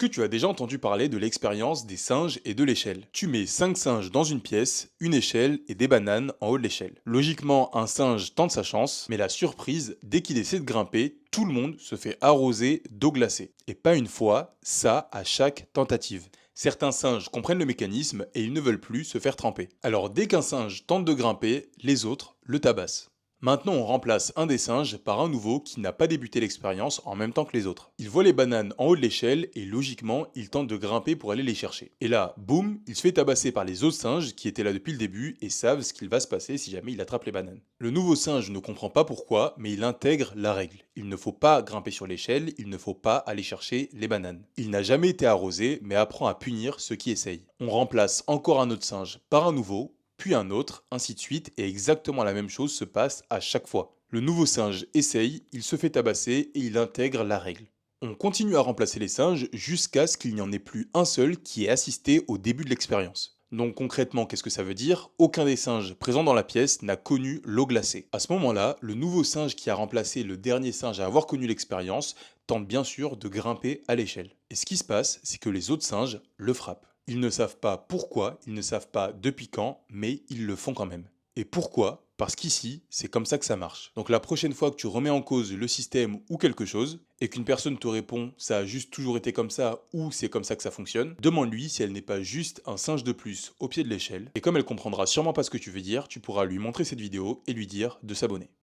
Est-ce que tu as déjà entendu parler de l'expérience des singes et de l'échelle? Tu mets 5 singes dans une pièce, une échelle et des bananes en haut de l'échelle. Logiquement, un singe tente sa chance, mais la surprise, dès qu'il essaie de grimper, tout le monde se fait arroser d'eau glacée. Et pas une fois, ça à chaque tentative. Certains singes comprennent le mécanisme et ils ne veulent plus se faire tremper. Alors dès qu'un singe tente de grimper, les autres le tabassent. Maintenant, on remplace un des singes par un nouveau qui n'a pas débuté l'expérience en même temps que les autres. Il voit les bananes en haut de l'échelle et logiquement, il tente de grimper pour aller les chercher. Et là, boum, il se fait tabasser par les autres singes qui étaient là depuis le début et savent ce qu'il va se passer si jamais il attrape les bananes. Le nouveau singe ne comprend pas pourquoi, mais il intègre la règle. Il ne faut pas grimper sur l'échelle, il ne faut pas aller chercher les bananes. Il n'a jamais été arrosé, mais apprend à punir ceux qui essayent. On remplace encore un autre singe par un nouveau, puis un autre, ainsi de suite, et exactement la même chose se passe à chaque fois. Le nouveau singe essaye, il se fait tabasser et il intègre la règle. On continue à remplacer les singes jusqu'à ce qu'il n'y en ait plus un seul qui ait assisté au début de l'expérience. Donc concrètement, qu'est-ce que ça veut dire? Aucun des singes présents dans la pièce n'a connu l'eau glacée. À ce moment-là, le nouveau singe qui a remplacé le dernier singe à avoir connu l'expérience tente bien sûr de grimper à l'échelle. Et ce qui se passe, c'est que les autres singes le frappent. Ils ne savent pas pourquoi, ils ne savent pas depuis quand, mais ils le font quand même. Et pourquoi? Parce qu'ici, c'est comme ça que ça marche. Donc la prochaine fois que tu remets en cause le système ou quelque chose, et qu'une personne te répond ça a juste toujours été comme ça ou c'est comme ça que ça fonctionne, demande-lui si elle n'est pas juste un singe de plus au pied de l'échelle. Et comme elle comprendra sûrement pas ce que tu veux dire, tu pourras lui montrer cette vidéo et lui dire de s'abonner.